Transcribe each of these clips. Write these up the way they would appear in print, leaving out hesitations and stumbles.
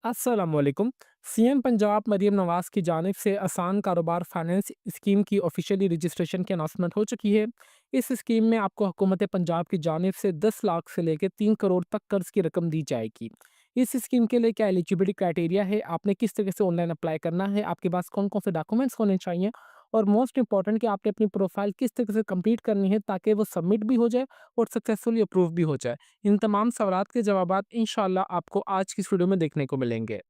अस्सलामुअलैकुम। सीएम पंजाब मरियम नवाज़ की जानिब से आसान कारोबार फाइनेंस स्कीम की ऑफिशियली रजिस्ट्रेशन की अनाउंसमेंट हो चुकी है। इस स्कीम में आपको हुकूमत पंजाब की जानिब से 10 लाख से लेकर 3 करोड़ तक कर्ज की रकम दी जाएगी। इस स्कीम के लिए क्या एलिजिबिलिटी क्राइटेरिया है, आपने किस तरह से ऑनलाइन अप्लाई करना है, आपके पास कौन कौन से डॉक्यूमेंट्स होने चाहिए और मोस्ट इंपॉर्टेंट कि आपने अपनी प्रोफाइल किस तरह से कंप्लीट करनी है ताकि वो सबमिट भी हो जाए और सक्सेसफुली अप्रूव भी हो जाए। इन तमाम सवालात के जवाबात इंशाल्लाह आपको आज की इस वीडियो में देखने को मिलेंगे।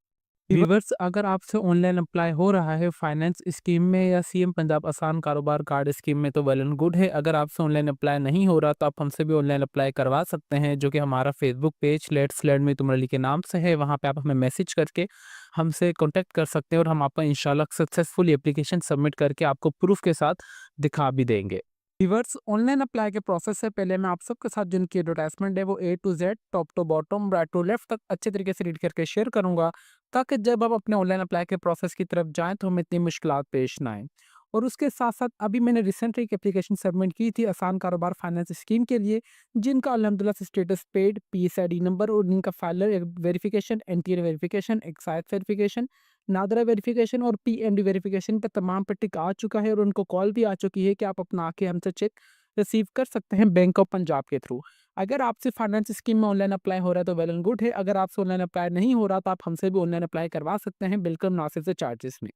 व्यूवर्स, अगर आपसे ऑनलाइन अप्लाई हो रहा है फाइनेंस स्कीम में या सीएम पंजाब आसान कारोबार कार्ड स्कीम में तो वेल एंड गुड है। अगर आपसे ऑनलाइन अप्लाई नहीं हो रहा तो आप हमसे भी ऑनलाइन अप्लाई करवा सकते हैं, जो कि हमारा फेसबुक पेज लेट्स लर्न में तुम अली के नाम से है। वहाँ पे आप हमें मैसेज करके हमसे कांटेक्ट कर सकते हैं और हम आपका इंशाल्लाह सक्सेसफुली एप्लीकेशन सबमिट करके आपको प्रूफ के साथ दिखा भी देंगे। व्यूअर्स, ऑनलाइन अप्लाई के प्रोसेस से पहले मैं आप सबके साथ जिनकी एडवर्टाइजमेंट है वो A to Z, top to bottom, right to left तक अच्छे तरीके से रीड करके शेयर करूंगा, ताकि जब आप अपने ऑनलाइन अप्लाई के प्रोसेस की तरफ जाएं तो हमें इतनी मुश्किलात पेश ना आए। और उसके साथ साथ अभी मैंने रिसेंटली एक एप्लीकेशन सबमिट की थी आसान कारोबार फाइनेंस स्कीम के लिए, जिनका अल्हम्दुलिल्लाह से स्टेटस पेड, पीएसआईडी नंबर और इनका filer verification, NTR verification, excise verification, NADRA verification और पीएमडी वेरिफिकेशन पे तमाम पे टिक आ चुका है और उनको कॉल भी आ चुकी है कि आप अपना आके हमसे चेक रिसीव कर सकते हैं बैंक ऑफ पंजाब के थ्रू। अगर आपसे फाइनेंस स्कीम में ऑनलाइन अप्लाई हो रहा है तो वेल एंड गुड है। अगर आपसे ऑनलाइन अप्लाई नहीं हो रहा तो आप हमसे भी ऑनलाइन अप्लाई करवा सकते हैं बिल्कुल मुनासिब से चार्जेस में।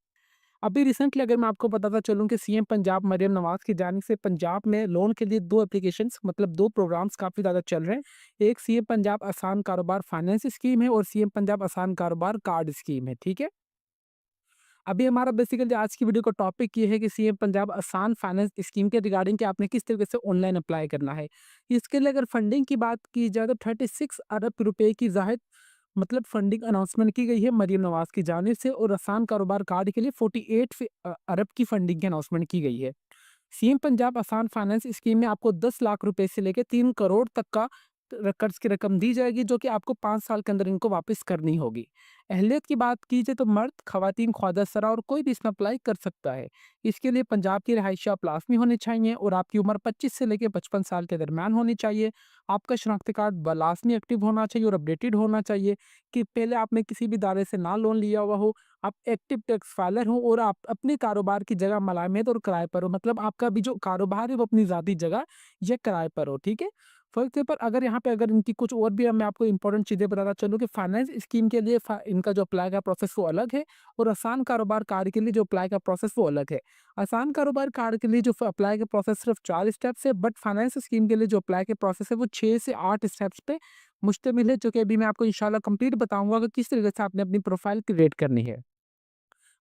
अभी रिसेंटली अगर मैं आपको बताता चलूँ कि सीएम पंजाब मरियम नवाज की जानिब से पंजाब में लोन के लिए दो एप्लीकेशंस मतलब दो प्रोग्राम्स काफ़ी ज़्यादा चल रहे हैं। एक सीएम पंजाब आसान कारोबार फाइनेंस स्कीम है और सीएम पंजाब आसान कारोबार कार्ड स्कीम है, ठीक है। अभी हमारा बेसिकली आज की वीडियो का टॉपिक ये है कि सीएम पंजाब आसान फाइनेंस स्कीम के रिगार्डिंग कि आपने किस तरीके से ऑनलाइन अप्लाई करना है। इसके लिए अगर फंडिंग की बात की जाए तो 36 अरब रुपए की जाहिद मतलब फंडिंग अनाउंसमेंट की गई है मरीम नवाज की जानिब से और आसान कारोबार कार्ड के लिए 48 अरब की फंडिंग की अनाउंसमेंट की गई है। सीएम पंजाब आसान फाइनेंस स्कीम में आपको 10 लाख रुपए से लेकर 3 करोड़ तक का कर्ज की रकम दी जाएगी, जो कि आपको 5 साल के अंदर इनको वापस करनी होगी। अहलियत की बात की जाए तो मर्द, खवातीन, ख्वाजा सरा और कोई भी इसमें अप्लाई कर सकता है। इसके लिए पंजाब की रिहायशी आप लाज़मी होनी चाहिए और आपकी उम्र 25 से लेकर 55 साल के दरमियान होनी चाहिए। आपका शनाख्ती कार्ड लाज़मी एक्टिव होना चाहिए और अपडेटेड होना चाहिए कि पहले आपने किसी भी दायरे से ना लोन लिया हुआ हो, आप एक्टिव टैक्स फाइलर हो और आप अपने कारोबार की जगह मलामियत और किराए पर हो, मतलब आपका भी जो कारोबार है वो अपनी ज़ाती जगह या किराए पर हो, ठीक है। फॉर एग्जाम्पल अगर यहाँ पे अगर इनकी कुछ और भी मैं आपको इंपॉर्टेंट चीज़ें बताना चलूँ कि फाइनेंस स्कीम के लिए इनका जो अप्लाई का प्रोसेस वो अलग है और आसान कारोबार कार्ड के लिए जो अप्लाई का प्रोसेस वो अलग है। आसान कारोबार कार्ड के लिए जो अप्लाई का प्रोसेस सिर्फ 4 स्टेप्स है, बट फाइनेंस स्कीम के लिए जो अप्लाई के प्रोसेस है वो 6 से 8 स्टेप्स पे मुश्तमिल है, जो कि अभी मैं आपको इंशाल्लाह कंप्लीट बताऊंगा कि किस तरीके से आपने अपनी प्रोफाइल क्रिएट करनी है।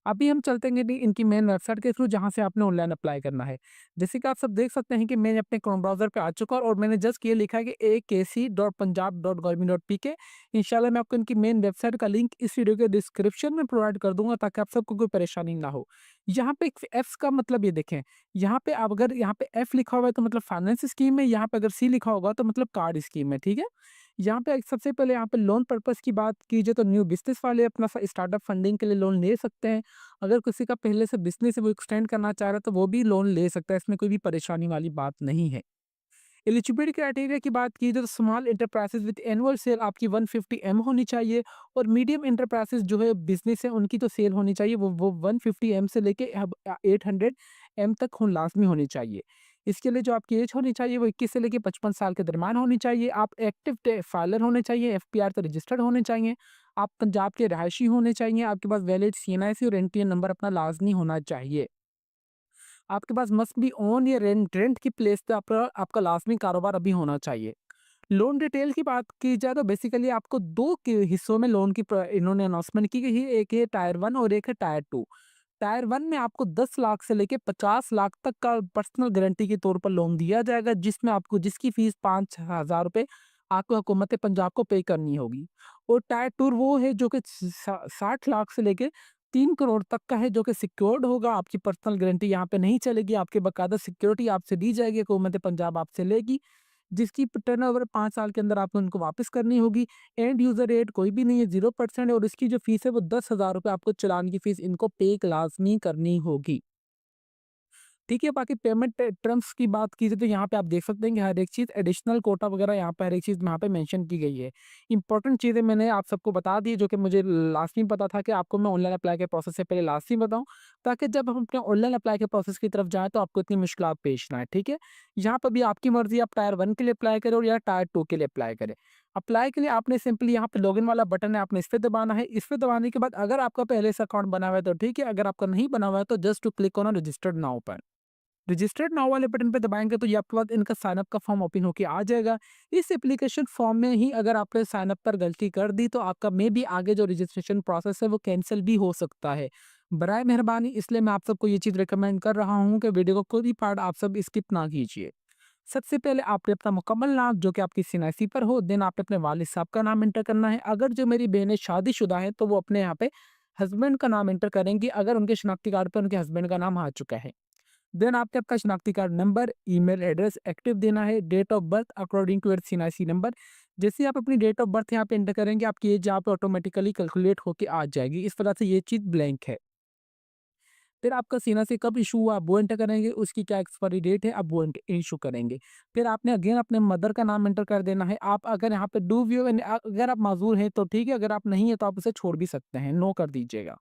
अभी हम चलते हैं इनकी मेन वेबसाइट के थ्रू जहाँ से आपने ऑनलाइन अप्लाई करना है। जैसे कि आप सब देख सकते हैं कि मैंने अपने क्रोम ब्राउज़र पे आ चुका और मैंने जस्ट ये लिखा है कि akc.punjab.gov.pk। इंशाल्लाह मैं आपको इनकी मेन वेबसाइट का लिंक इस वीडियो के डिस्क्रिप्शन में प्रोवाइड कर दूँगा ताकि आप सबको कोई परेशानी ना हो। यहाँ पे एक एफ़्स का मतलब ये देखें, यहाँ पे आप अगर यहाँ पे एफ़ लिखा हुआ है तो मतलब फाइनेंस स्कीम है, यहाँ पे अगर सी लिखा होगा तो मतलब कार्ड स्कीम है, ठीक है? यहाँ पे सबसे पहले यहाँ पे लोन पर्पज़ की बात कीजिए तो न्यू बिज़नेस वाले अपना स्टार्टअप फंडिंग के लिए लोन ले सकते हैं। अगर किसी का पहले से बिज़नेस है वो एक्सटेंड करना चाह रहा है तो वो भी लोन ले सकता है, इसमें कोई भी परेशानी वाली बात नहीं है। एलिजिबिलिटी क्राइटेरिया की बात की जाए तो small enterprises with annual sale आपकी 150 एम होनी चाहिए और मीडियम एंटरप्राइजेज जो है बिजनेस है उनकी तो सेल होनी चाहिए वो 150 एम से लेके अब 800 एम तक लाजमी होनी चाहिए। इसके लिए जो आपकी एज होनी चाहिए वो 21 से लेके 55 साल के दरम्यान होनी चाहिए। आप एक्टिव फाइलर होने चाहिए, एफपीआर तो रजिस्टर्ड होने चाहिए। आप पंजाब के रहायशी होने चाहिए, आपके पास वैलिड सीएनआईसी और एनटीएन नंबर अपना लाजमी होना चाहिए। आपके पास मस्ट बी ओन या रेंट रेंट की प्लेस पे आपका आपका लाज़मी कारोबार अभी होना चाहिए। लोन डिटेल की बात की जाए तो बेसिकली आपको 2 के हिस्सों में लोन की इन्होंने अनाउंसमेंट की गई है, एक है टायर 1 और एक है टायर 2। टायर 1 में आपको 10 लाख से लेके 50 लाख तक का पर्सनल गारंटी के तौर पर लोन दिया जाएगा, जिसमें आपको जिसकी फीस 5,000 रुपए आपको हुकूमत पंजाब को पे करनी होगी। और टायर 2 वो है जो कि 60 लाख से लेके 3 करोड़ तक का है, जो कि सिक्योर्ड होगा। आपकी पर्सनल गारंटी यहाँ पे नहीं चलेगी, आपके बाकायदा सिक्योरिटी आपसे दी जाएगी, हुकूमत पंजाब आपसे लेगी, जिसकी टर्नओवर 5 साल के अंदर आपको उनको वापस करनी होगी। एंड यूज़र रेट कोई भी नहीं है, 0% है और इसकी जो फ़ीस है वो 10,000 रुपए आपको चालान की फ़ीस इनको पे लाज़मी करनी होगी। ठीक है, बाकी पेमेंट टर्म्स की बात की जाए तो यहाँ पे आप देख सकते हैं कि हर एक चीज़ एडिशनल कोटा वगैरह यहाँ पे हर एक चीज़ यहाँ पे मेंशन की गई है। इंपॉर्टेंट चीज़ें मैंने आप सबको बता दी जो कि मुझे लास्ट में पता था कि आपको मैं ऑनलाइन अप्लाई के प्रोसेस से पहले लास्ट में बताऊँ, ताकि जब हम अपने ऑनलाइन अप्लाई के प्रोसेस की तरफ जाएँ तो आपको इतनी मुश्किलात पेश ना आए, ठीक है? यहाँ पर भी आपकी मर्ज़ी, आप टायर 1 के लिए अप्लाई करें और या टायर 2 के लिए अप्लाई करें। अप्लाई के लिए आपने सिंपली यहाँ पे लॉगिन वाला बटन है, आपने इस पे दबाना है। इस पे दबाने के बाद अगर आपका पहले से अकाउंट बना हुआ है तो ठीक है, अगर आपका नहीं बना हुआ है तो just to click on registered now पर। रजिस्टर्ड नाउ वाले बटन पे दबाएँगे तो ये आपके पास इनका साइन अप का फॉर्म ओपन होके आ जाएगा। इस एप्लीकेशन फॉर्म में ही अगर आपने साइन अप पर गलती कर दी तो आपका मे बी आगे जो रजिस्ट्रेशन प्रोसेस है वो कैंसल भी हो सकता है। बराए मेहरबानी इसलिए मैं आप सबको ये चीज़ रिकमेंड कर रहा हूँ कि वीडियो को कोई भी पार्ट आप सब स्किप ना कीजिए। सबसे पहले आपने अपना मुकम्मल नाम जो कि आपकी सीएनआईसी पर हो, देन आपने अपने वालिद साहब का नाम एंटर करना है। अगर जो मेरी बहनें शादीशुदा हैं तो वो अपने यहाँ पे हस्बैंड का नाम एंटर करेंगी अगर उनके शनाख्ती कार्ड पे उनके हस्बैंड का नाम आ चुका है। देन आपके आपका शनाख्ती card number, email address active देना है, date of birth according to your CNIC number. जैसे ही आप अपनी डेट ऑफ बर्थ यहाँ पे एंटर करेंगे, आपकी एज यहाँ पे ऑटोमेटिकली कैलकुलेट होके आ जाएगी। इस वजह से ये चीज़ ब्लैंक है। फिर आपका सीएनआईसी कब इशू हुआ, आप वो एंटर करेंगे, उसकी क्या एक्सपायरी डेट है, आप वो इशू करेंगे। फिर आपने अगेन अपने मदर का नाम एंटर कर देना है। आप अगर यहाँ पे डू व्यू अगर आप माज़ूर हैं तो ठीक है, अगर आप नहीं है तो आप उसे छोड़ भी सकते हैं, नो कर दीजिएगा।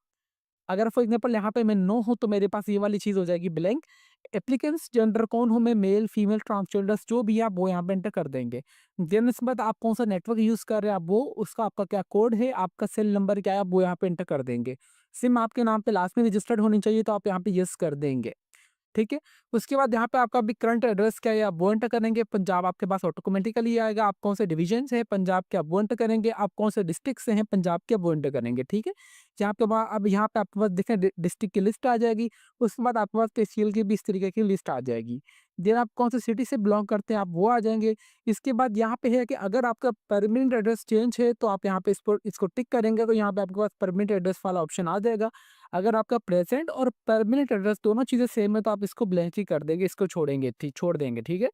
अगर फॉर एग्जांपल यहाँ पे मैं नो हूँ तो मेरे पास ये वाली चीज़ हो जाएगी ब्लैंक। एप्लीकेंट्स जेंडर कौन हूँ मैं, मेल, फीमेल, ट्रांसजेंडर्स जो भी है आप वो यहाँ पे एंटर कर देंगे। देन इसके बाद आप कौन सा नेटवर्क यूज़ कर रहे हैं आप वो, उसका आपका क्या कोड है, आपका सेल नंबर क्या है आप वो यहाँ पे एंटर कर देंगे। सिम आपके नाम पे लास्ट में रजिस्टर्ड होनी चाहिए तो आप यहाँ पे येस कर देंगे। ठीक है? उसके बाद यहाँ पे आपका अभी करंट एड्रेस क्या है आप वो एंटर करेंगे। पंजाब आपके पास ऑटोमेटिकली आएगा। आप कौन से डिवीजन से हैं पंजाब के आप वो एंटर करेंगे। आप कौन से डिस्ट्रिक्ट से हैं पंजाब के आप वो एंटर करेंगे। ठीक है? जहाँ पे बा अब यहाँ पे आपके पास देखें डिस्ट्रिक्ट की लिस्ट आ जाएगी। उसके बाद आपके पास तहसील की भी इस तरीके की लिस्ट आ जाएगी। देन आप कौन से सिटी से बिलॉन्ग करते हैं आप वो आ जाएँगे। इसके बाद यहाँ पे है कि अगर आपका परमानेंट एड्रेस चेंज है तो आप यहाँ पे इसको टिक करेंगे तो यहाँ पे आपके पास परमानेंट एड्रेस वाला ऑप्शन आ जाएगा। अगर आपका प्रेज़ेंट और परमानेंट एड्रेस दोनों चीज़ें सेम है तो आप इसको ब्लैंक ही कर देंगे, इसको छोड़ देंगे, ठीक है?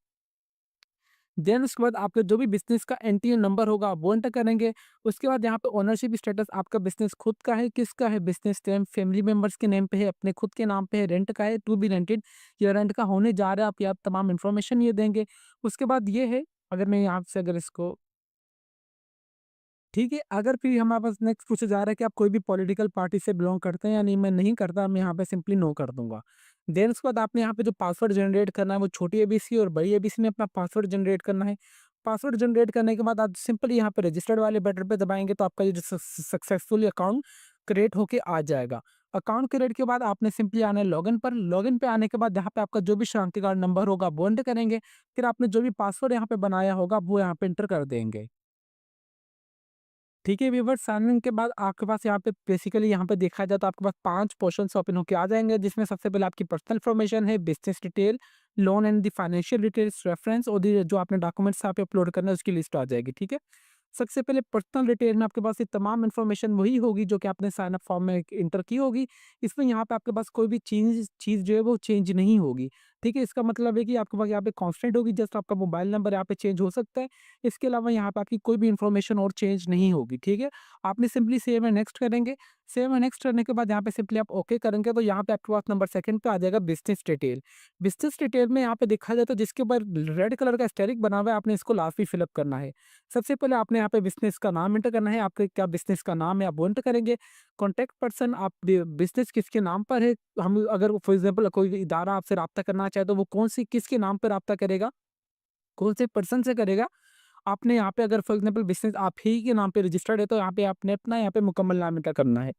देन उसके बाद आपका जो भी बिज़नेस का एनटीओ नंबर होगा आप वो एंटर करेंगे। उसके बाद यहाँ पे ओनरशिप स्टेटस आपका बिज़नेस खुद का है, किसका है? बिज़नेस नेम फैमिली मेंबर्स के नेम पे है, अपने खुद के नाम पे है, रेंट का है, टू बी रेंटेड या रेंट का होने जा रहा है, आप तमाम इन्फॉर्मेशन ये देंगे। उसके बाद ये है, अगर मैं यहाँ से अगर इसको ठीक है, अगर फिर हमारे पास नेक्स्ट पूछा जा रहा है कि आप कोई भी पॉलिटिकल पार्टी से बिलॉन्ग करते हैं या नहीं, मैं नहीं करता, मैं यहाँ पे सिंपली नो कर दूँगा। देन उसके बाद आपने यहाँ पे जो पासवर्ड जनरेट करना है, वो छोटी एबीसी और बड़ी एबीसी में अपना पासवर्ड जनरेट करना है। पासवर्ड जनरेट करने के बाद आप सिंपली यहाँ पे रजिस्टर्ड वाले बटन पे दबाएँगे तो आपका ये जो सक्सेसफुली अकाउंट क्रिएट होके आ जाएगा। अकाउंट क्रिएट के बाद आपने सिंपली आना है लॉगिन पर। लॉगिन पे आने के बाद यहाँ पे आपका जो भी शनाख्ती कार्ड नंबर होगा, वो एंटर करेंगे। फिर आपने जो भी पासवर्ड यहाँ पे बनाया होगा, वो यहाँ पे एंटर कर देंगे। ठीक है व्यूअर्स, साइन इन के बाद आपके पास यहाँ पे बेसिकली यहाँ पे देखा जाए तो आपके पास 5 पोर्शन्स ओपन होके आ जाएँगे, जिसमें सबसे पहले आपकी पर्सनल इन्फॉर्मेशन है, business detail, loan and the financial details, reference और द जो आपने डॉक्यूमेंट्स यहाँ पे अपलोड करना है उसकी लिस्ट आ जाएगी, ठीक है? सबसे पहले पर्सनल डिटेल में आपके पास ये तमाम इन्फॉर्मेशन वही होगी जो कि आपने साइन अप फॉर्म में एंटर की होगी। इसमें यहाँ पे आपके पास कोई भी चीज़ जो है वो चेंज नहीं होगी। ठीक है? इसका मतलब है कि आपके पास यहाँ पे कांस्टेंट होगी, जस्ट आपका मोबाइल नंबर यहाँ पे चेंज हो सकता है। इसके अलावा यहाँ पे आपकी कोई भी इन्फॉर्मेशन और चेंज नहीं होगी। ठीक है? आपने सिंपली सेव एंड नेक्स्ट करेंगे। सेव एंड नेक्स्ट करने के बाद यहाँ पे सिंपली आप ओके करेंगे तो यहाँ पे आपके पास नंबर 2 पे आ जाएगा बिज़नेस डिटेल। बिज़नेस डिटेल में यहाँ पे देखा जाए तो जिसके ऊपर रेड कलर का एस्टेरिक बना हुआ है, आपने इसको लास्ट में फिल अप करना है। सबसे पहले आपने यहाँ पे बिज़नेस का नाम एंटर करना है, आपके क्या बिज़नेस का नाम है आप वो एंटर करेंगे। कॉन्टैक्ट पर्सन आप बिज़नेस किसके नाम पर है, हम अगर फॉर एग्ज़ाम्पल कोई इदारा आपसे राब्ता करना चाहे तो वो कौन-सी किसके नाम पे राब्ता करेगा, कौन से पर्सन से करेगा। आपने यहाँ पे अगर फॉर एग्ज़ाम्पल बिज़नेस आप ही के नाम पे रजिस्टर्ड है तो यहाँ पे आपने अपना यहाँ पे मुकम्मल नाम एंटर करना है।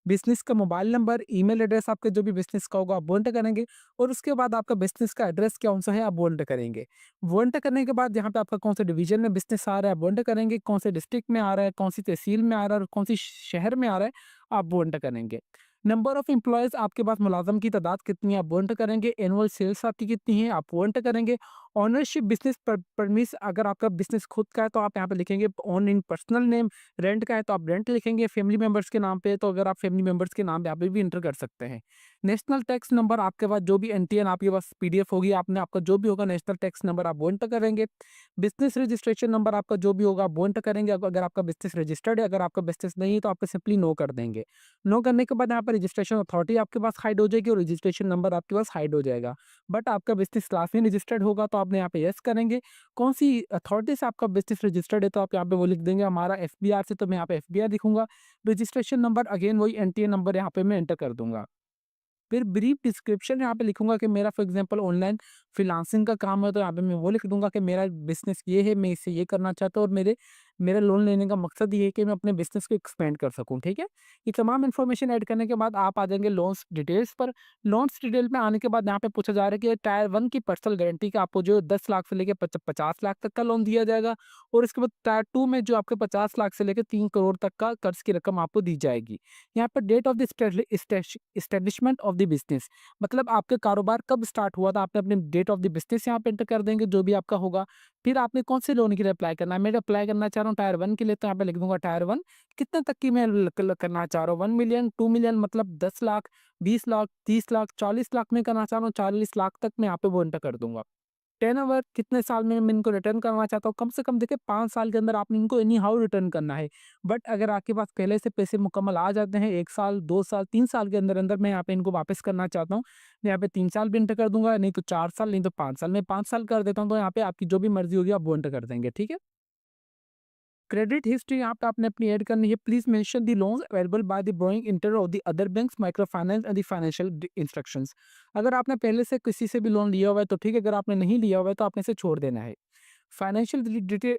बिज़नेस का मोबाइल नंबर, ईमेल एड्रेस आपका जो भी बिज़नेस का होगा आप वो एंटर करेंगे और उसके बाद आपका बिज़नेस का एड्रेस कौन-सा है आप वो एंटर करेंगे। वो एंटर करने के बाद यहाँ पे आपका कौन से डिवीज़न में बिज़नेस आ रहा है आप वो एंटर करेंगे, कौन से डिस्ट्रिक्ट में आ रहा है, कौन सी तहसील में आ रहा है और कौन सी शहर में आ रहा है, आप वो एंटर करेंगे। नंबर ऑफ एम्प्लॉइज़ आपके पास मुलाज़म की तादाद कितनी है आप वो एंटर करेंगे, एनुअल सेल्स आपकी कितनी है आप वो एंटर करेंगे ओनरशिप बिज़नेस परमिस अगर आपका बिज़नेस खुद का है तो आप यहाँ पे लिखेंगे own in personal name, rent का है तो आप रेंट लिखेंगे, फैमिली मेंबर्स के नाम पे है तो अगर आप फैमिली मेंबर्स के नाम पे यहाँ पे भी एंटर कर सकते हैं। नेशनल टैक्स नंबर आपके पास जो भी एनटीएन आपके पास पीडीएफ होगी आपने आपका जो भी होगा नेशनल टैक्स नंबर आप वो एंटर करेंगे। बिज़नेस रजिस्ट्रेशन नंबर आपका जो भी होगा आप वो एंटर करेंगे। अगर आपका बिज़नेस रजिस्टर्ड है, अगर आपका बिज़नेस नहीं है तो आपको सिंपली नो कर देंगे। नो करने के बाद यहाँ पे रजिस्ट्रेशन अथॉरिटी आपके पास हाइड हो जाएगी और रजिस्ट्रेशन नंबर आपके पास हाइड हो जाएगा। बट आपका बिज़नेस क्लास में रजिस्टर्ड होगा तो आपने यहाँ पे येस करेंगे। कौन-सी अथॉरिटी से आपका बिज़नेस रजिस्टर्ड है तो आप यहाँ पे वो लिख देंगे हमारा एफबीआर से, तो मैं यहाँ पे एफबीआर लिखूँगा। रजिस्ट्रेशन नंबर अगेन वही एनटीए नंबर यहाँ पे मैं एंटर कर दूँगा। फिर ब्रीफ डिस्क्रिप्शन यहाँ पे लिखूँगा कि मेरा फॉर एग्ज़ाम्पल ऑनलाइन फ्रीलांसिंग का काम है, तो यहाँ पे मैं वो लिख दूँगा कि मेरा बिज़नेस ये है, मैं इससे ये करना चाहता हूँ और मेरा लोन लेने का मकसद ये है कि मैं अपने बिज़नेस को एक्सपेंड कर सकूँ, ठीक है? ये तमाम इन्फॉर्मेशन ऐड करने के बाद आप आ जाएँगे लोन्स डिटेल्स पर। लोन्स डिटेल में आने के बाद यहाँ पे पूछा जा रहा है कि टायर 1 की पर्सनल गारंटी का आपको जो 10 लाख से लेके 50 लाख तक का लोन दिया जाएगा और इसके बाद टायर 2 में जो आपके 50 लाख से लेके 3 करोड़ तक का कर्ज़ की रकम आपको दी जाएगी। यहाँ पर date of the establishment of the business, मतलब आपके कारोबार कब स्टार्ट हुआ था, आपने अपने डेट ऑफ द बिज़नेस यहाँ पे एंटर कर देंगे जो भी आपका होगा। फिर आपने कौन से लोन के लिए अप्लाई करना है, मैं अप्लाई करना चाह रहा हूँ टायर 1 के लिए तो यहाँ पे लिख दूँगा टायर 1 कितने तक की मैं करना चाह रहा हूँ 1 मिलियन, 2 मिलियन मतलब 10 लाख, 20 लाख, 30 लाख, 40 लाख में करना चाह रहा हूँ, 40 लाख तक मैं यहाँ पे वो एंटर कर दूँगा। टर्नओवर कितने साल में मैं इनको रिटर्न करना चाहता हूँ, कम से कम देखिए 5 साल के अंदर आपने इनको एनी हाउ रिटर्न करना है। बट अगर आपके पास पहले से पैसे मुकम्मल आ जाते हैं 1 साल, 2 साल, 3 साल के अंदर-अंदर मैं यहाँ पे इनको वापस करना चाहता हूँ, मैं यहाँ पे 3 साल भी एंटर कर दूँगा, नहीं तो 4 साल, नहीं तो 5 साल। मैं 5 साल कर देता हूँ, तो यहाँ पे आपकी जो भी मर्ज़ी होगी आप वो एंटर कर देंगे, ठीक है? क्रेडिट हिस्ट्री यहाँ पे आपने अपनी ऐड करनी है। Please mention the loans available by the borrowing inter of the other banks micro finance and the financial instructions. अगर आपने पहले से किसी से भी लोन लिया हुआ है तो ठीक है, अगर आपने नहीं लिया हुआ है तो आपने इसे छोड़ देना है। फाइनेंशियल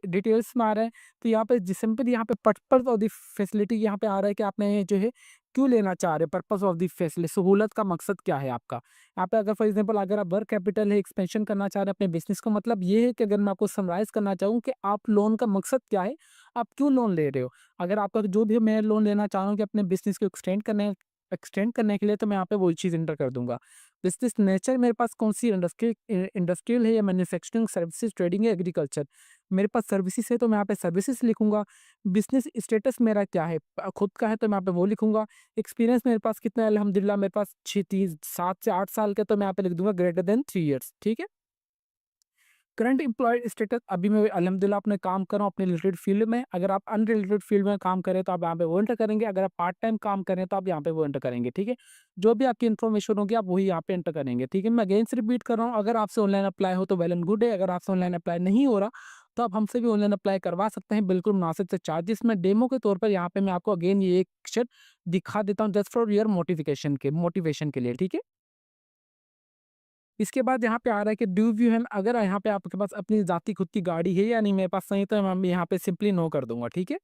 डिटेल्स में आ रहा है तो यहाँ पे सिंपल यहाँ पे पर्पस ऑफ द फैसिलिटी यहाँ पे आ रहा है कि आपने जो है क्यों लेना चाह रहे हैं, पर्पस ऑफ द फैसिलिटी, सहूलत का मकसद क्या है आपका। यहाँ पे अगर फॉर एग्जांपल अगर आप वर्क कैपिटल है, एक्सपेंशन करना चाह रहे हैं अपने बिजनेस का, मतलब ये है कि अगर मैं आपको समराइज करना चाहूँ कि आप लोन का मकसद क्या है, आप क्यों लोन ले रहे हो। अगर आपका जो भी मैं लोन लेना चाह रहा हूँ कि अपने बिजनेस को एक्सटेंड करने के लिए, तो मैं यहाँ पे वही चीज़ इंटर कर दूंगा। बिजनेस नेचर मेरे पास कौन सी इंडस्ट्रियल है या मैन्युफैक्चरिंग, सर्विसेज, ट्रेडिंग है, एग्रीकल्चर। मेरे पास सर्विसेज है तो मैं यहाँ पे सर्विसेज लिखूंगा। बिजनेस स्टेटस मेरा क्या है, खुद का है तो मैं यहाँ पे वो लिखूंगा। एक्सपीरियंस मेरे पास कितना है, अल्हम्दुलिल्लाह मेरे पास 7 से 8 साल का, तो मैं यहाँ पे लिख दूंगा ग्रेटर देन 3 ईयर्स, ठीक है। करंट एम्प्लॉयड स्टेटस, अभी मैं अल्हम्दुलिल्लाह अपने काम कर रहा हूँ अपने रिलेटेड फील्ड में। अगर आप अनरिलेटेड फील्ड में काम करें तो आप यहाँ पे वो एंटर करेंगे। अगर आप पार्ट टाइम काम करें तो आप यहाँ पे वो एंटर करेंगे, ठीक है। जो भी आपकी इन्फॉर्मेशन होगी आप वही यहाँ पे एंटर करेंगे, ठीक है। मैं अगेन से रिपीट कर रहा हूँ, अगर आपसे ऑनलाइन अप्लाई हो तो वेल एंड गुड है। अगर आपसे ऑनलाइन अप्लाई नहीं हो रहा तो आप हमसे भी ऑनलाइन अप्लाई करवा सकते हैं बिल्कुल मुनासिब से चार्जेस में। डेमो के तौर पर यहाँ पे मैं आपको अगेन ये एक अक्षर दिखा देता हूँ जस्ट फॉर योर मोटिवेशन के लिए, ठीक है। इसके बाद यहाँ पे आ रहा है कि डू यू हैव, अगर यहाँ पे आपके पास अपनी ज़ाती खुद की गाड़ी है या नहीं, मेरे पास नहीं, तो मैं यहाँ पे सिंपली नो कर दूंगा, ठीक है।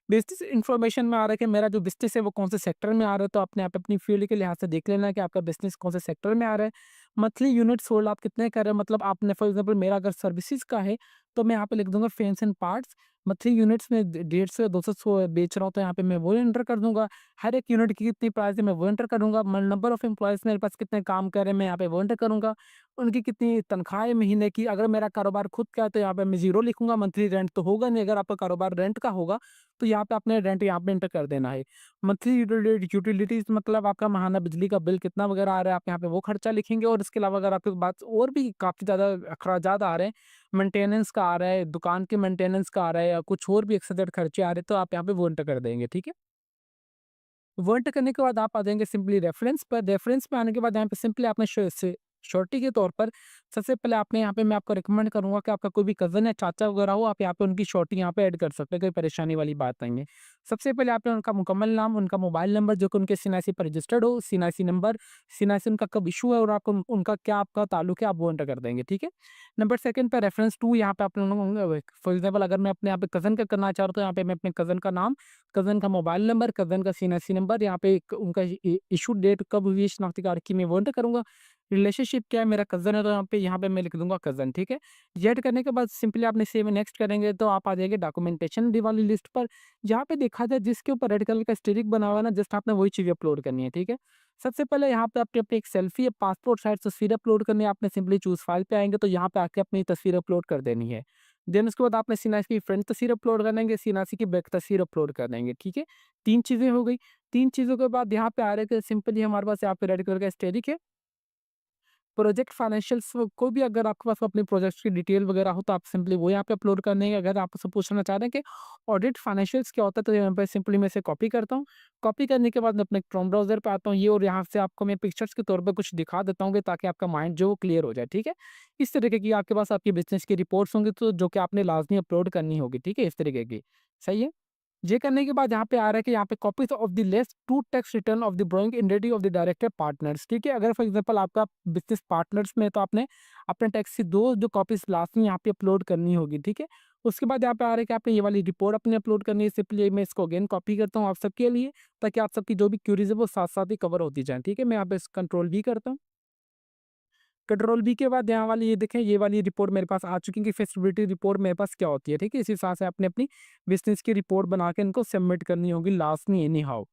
बिजनेस इन्फॉर्मेशन में आ रहा है कि मेरा जो बिजनेस है वो कौन से सेक्टर में आ रहा है, तो अपने आप अपनी फील्ड के लिहाज से देख लेना है कि आपका बिजनेस कौन से सेक्टर में आ रहा है। मंथली यूनिट्स सोल्ड आप कितने कर रहे हैं, मतलब आपने फॉर एग्जांपल मेरा अगर सर्विसेज का है तो मैं यहाँ पे लिख दूंगा fans and parts. Monthly units में 150 से 200 बेच रहा हूँ तो यहाँ पे मैं वो एंटर कर दूंगा। हर एक यूनिट की कितनी प्राइस है मैं वो एंटर करूंगा। नंबर ऑफ एम्प्लॉयज़ मेरे पास कितने काम कर रहे हैं मैं यहाँ पे वो एंटर करूंगा। उनकी कितनी तनख्वाह है महीने की। अगर मेरा कारोबार खुद का है तो यहाँ पे मैं ज़ीरो लिखूँगा, मंथली रेंट तो होगा नहीं। अगर आपका कारोबार रेंट का होगा तो यहाँ पे आपने रेंट यहाँ पे एंटर कर देना है। मंथली यूटिलिटीज़ मतलब आपका माहाना बिजली का बिल कितना वगैरह आ रहा है, आप यहाँ पे वो खर्चा लिखेंगे। और इसके अलावा अगर आपके पास और भी काफ़ी ज़्यादा अखराजात आ रहे हैं, मेंटेनेंस का आ रहा है, दुकान के मेंटेनेंस का आ रहा है या कुछ और भी एक्स्ट्रा खर्चे आ रहे हैं, तो आप यहाँ पे वो एंटर कर देंगे, ठीक है। वो एंटर करने के बाद आप आ जाएँगे सिंपली रेफ़रेंस पर। रेफ़रेंस पे आने के बाद यहाँ पे सिंपली आपने श्योरिटी के तौर पर सबसे पहले आपने यहाँ पे मैं आपको रिकमेंड करूँगा कि आपका कोई भी कज़न या चाचा वगैरह हो, आप यहाँ पे उनकी श्योरिटी यहाँ पे ऐड कर सकते हैं, कोई परेशानी वाली बात नहीं है। सबसे पहले आपने उनका मुकम्मल नाम, उनका मोबाइल नंबर जो कि उनके सीएनआईसी पर रजिस्टर्ड हो, सीएनआईसी नंबर, सीएनआईसी उनका कब इश्यू है और आपको उनका क्या आपका ताल्लुक है, आप वो एंटर कर देंगे, ठीक है। नंबर 2 पे रेफ़रेंस टू यहाँ पे आप लोगों फॉर एग्ज़ाम्पल अगर मैं अपने यहाँ पे कज़न का करना चाह रहा हूँ तो यहाँ पे मैं अपने कज़न का नाम, कज़न का मोबाइल नंबर, कज़न का सीएनआईसी नंबर, यहाँ पे एक उनका इश्यू डेट कब हुई है शनाख्ती कार्ड की, मैं वो एंटर करूँगा। रिलेशनशिप क्या है, मेरा कज़न है, तो यहाँ पे मैं लिख दूँगा कज़न, ठीक है? जेड करने के बाद सिंपली आपने सेव नेक्स्ट करेंगे तो आप आ जाएँगे डॉक्यूमेंटेशन डी वाली लिस्ट पर। जहाँ पे देखा जाए जिसके ऊपर रेड कलर का स्टिरिक बना हुआ है ना, जस्ट आपने वही चीज़ अपलोड करनी है, ठीक है? सबसे पहले यहाँ पे आपने अपनी एक सेल्फी या पासपोर्ट साइज़ तस्वीर अपलोड करनी है, आपने सिंपली चूज़ फाइल पे आएँगे तो यहाँ पे आके अपनी तस्वीर अपलोड कर देनी है। देन उसके बाद आपने सीनासी की फ्रंट तस्वीर अपलोड कर देंगे, सीनासी की बैक तस्वीर अपलोड कर देंगे, ठीक है? 3 चीज़ें हो गई। 3 चीज़ों के बाद यहाँ पे आ रहा है कि सिंपली हमारे पास यहाँ पे रेड कलर का स्टेरिक है। प्रोजेक्ट फाइनेंशियल्स कोई भी अगर आपके पास अपने प्रोजेक्ट्स की डिटेल वगैरह हो तो आप सिंपली वो यहाँ पे अपलोड करने हैं। अगर आप उससे पूछना चाह रहे हैं कि ऑडिट फाइनेंशियल्स क्या होता है तो यहाँ पे सिंपली मैं इसे कॉपी करता हूँ। कॉपी करने के बाद मैं अपने क्रोम ब्राउज़र पे आता हूँ ये और यहाँ से आपको मैं पिक्चर्स के तौर पे कुछ दिखा देता हूँ कि ताकि आपका माइंड जो क्लियर हो जाए, ठीक है? इस तरीके की आपके पास आपकी बिज़नेस की रिपोर्ट्स होंगी तो जो कि आपने लाज़मी अपलोड करनी होगी, ठीक है? इस तरीके की। सही है? ये करने के बाद यहाँ पे आ रहा है कि यहाँ पे copies of the last two tax return of the drawing entity of the director partners, ठीक है? अगर फॉर एग्जांपल आपका बिजनेस पार्टनर्स में है, तो आपने अपने टैक्स की 2 जो कॉपीज लास्ट में यहाँ पे अपलोड करनी होगी, ठीक है? उसके बाद यहाँ पे आ रहा है कि आपने ये वाली रिपोर्ट अपनी अपलोड करनी है। सिंपली मैं इसको अगेन कॉपी करता हूँ आप सबके लिए, ताकि आप सबकी जो भी क्यूरीज है वो साथ-साथ ही कवर होती जाएँ, ठीक है? मैं यहाँ पे कंट्रोल वी करता हूँ। कंट्रोल वी के बाद यहाँ वाली ये देखें, ये वाली रिपोर्ट मेरे पास आ चुकी है कि फिजिबिलिटी रिपोर्ट मेरे पास क्या होती है, ठीक है? इस हिसाब से आपने अपनी बिज़नेस की रिपोर्ट बना के इनको सबमिट करनी होगी लास्ट में एनी हाउ,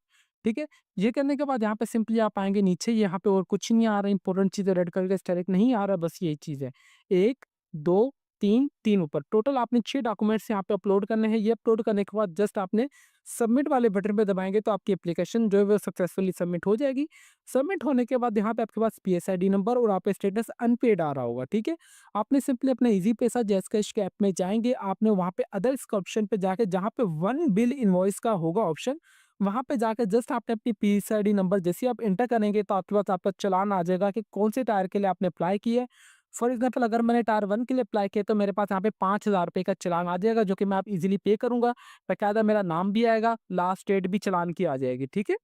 ठीक है? ये करने के बाद यहाँ पे सिंपली आप आएँगे नीचे, यहाँ पे और कुछ नहीं आ रहा है, इंपॉर्टेंट चीज़ है, रेड कलर का स्टाइल नहीं आ रहा, बस यही चीज़ है। 1, 2, 3, 3 ऊपर टोटल आपने 6 डॉक्यूमेंट्स यहाँ पे अपलोड करने हैं। ये अपलोड करने के बाद जस्ट आपने सबमिट वाले बटन पे दबाएँगे तो आपकी एप्लीकेशन जो है वो सक्सेसफुली सबमिट हो जाएगी। सबमिट होने के बाद यहाँ पे आपके पास पीएसआईडी नंबर और आप स्टेटस अनपेड आ रहा होगा, ठीक है? आपने सिंपली अपना ईज़ी पैसा जैज़कैश के ऐप में जाएँगे, आपने वहाँ पे अदर्स के ऑप्शन पे जाके जहाँ पे वन बिल इनवॉइस का होगा ऑप्शन, वहाँ पे जाके जस्ट आपने अपनी पीएसआईडी नंबर जैसे ही आप एंटर करेंगे तो आपके पास आपका चालान आ जाएगा कि कौन से टायर के लिए आपने अप्लाई किया है। फॉर एग्ज़ाम्पल अगर मैंने टायर 1 के लिए अप्लाई किया तो मेरे पास यहाँ पे ₹5000 का चालान आ जाएगा जो कि मैं आप ईज़िली पे करूँगा। बाकायदा मेरा नाम भी आएगा, लास्ट डेट भी चालान की आ जाएगी, ठीक है?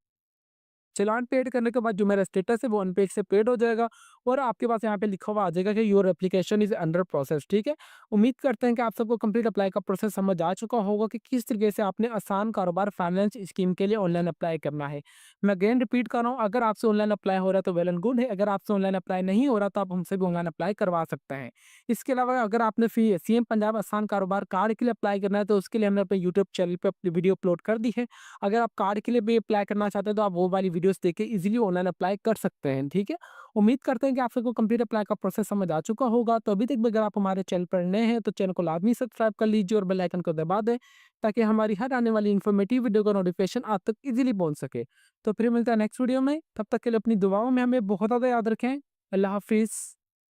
चालान पेड करने के बाद जो मेरा स्टेटस है वो अनपेड से पेड हो जाएगा और आपके पास यहाँ पे लिखा हुआ आ जाएगा कि your application is under process, ठीक है? उम्मीद करते हैं कि आप सबको कंप्लीट अप्लाई का प्रोसेस समझ आ चुका होगा कि किस तरीके से आपने आसान कारोबार फाइनेंस स्कीम के लिए ऑनलाइन अप्लाई करना है। मैं अगेन रिपीट कर रहा हूँ, अगर आपसे ऑनलाइन अप्लाई हो रहा है तो वेल एंड गुड है, अगर आपसे ऑनलाइन अप्लाई नहीं हो रहा तो आप हमसे भी ऑनलाइन अप्लाई करवा सकते हैं। इसके अलावा अगर आपने फी सीएम पंजाब आसान कारोबार कार्ड के लिए अप्लाई करना है तो उसके लिए हमने अपने यूट्यूब चैनल पे अपनी वीडियो अपलोड कर दी है। अगर आप कार्ड के लिए भी अप्लाई करना चाहते हैं तो आप वो वाली वीडियोस देख के इजीली ऑनलाइन अप्लाई कर सकते हैं, ठीक है? उम्मीद करते हैं कि आप सबको कंप्लीट अप्लाई का प्रोसेस समझ आ चुका होगा। तो अभी तक भी अगर आप हमारे चैनल पर नए हैं तो चैनल को लाजमी सब्सक्राइब कर लीजिए और बेल आइकन को दबा दें ताकि हमारी हर आने वाली इन्फॉर्मेटिव वीडियो का नोटिफिकेशन आप तक इजीली पहुंच सके। तो फिर मिलता है नेक्स्ट वीडियो में, तब तक के लिए अपनी दुआओं में हमें बहुत ज़्यादा याद रखें। अल्लाह हाफिज़।